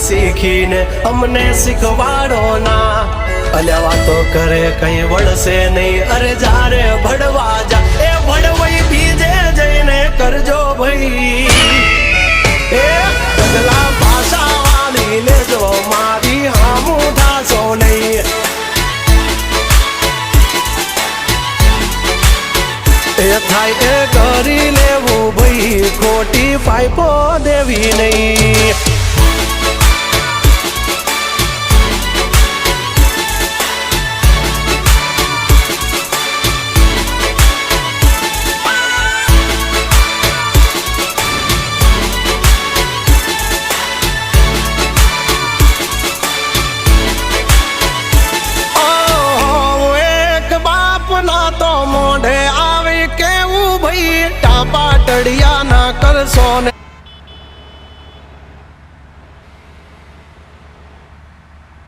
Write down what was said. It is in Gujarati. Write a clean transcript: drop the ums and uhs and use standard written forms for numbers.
શીખીને અમને શીખવાડો ના અલ્યા વાતો કરે કઈ વળશે નહીં અરે જારે ભડવા જા એ ભડવઈ બીજે જઈને કરજો ભાઈ એ પગલા ભાષા વાળી લેજો મારી હામું થાશો નહીં એ થાય એ કરી લેવું ભાઈ ખોટી પાઇપો દેવી નહીં મોઢે આવી કેવું ભાઈ ટાપા ટડિયા ના કરશો ને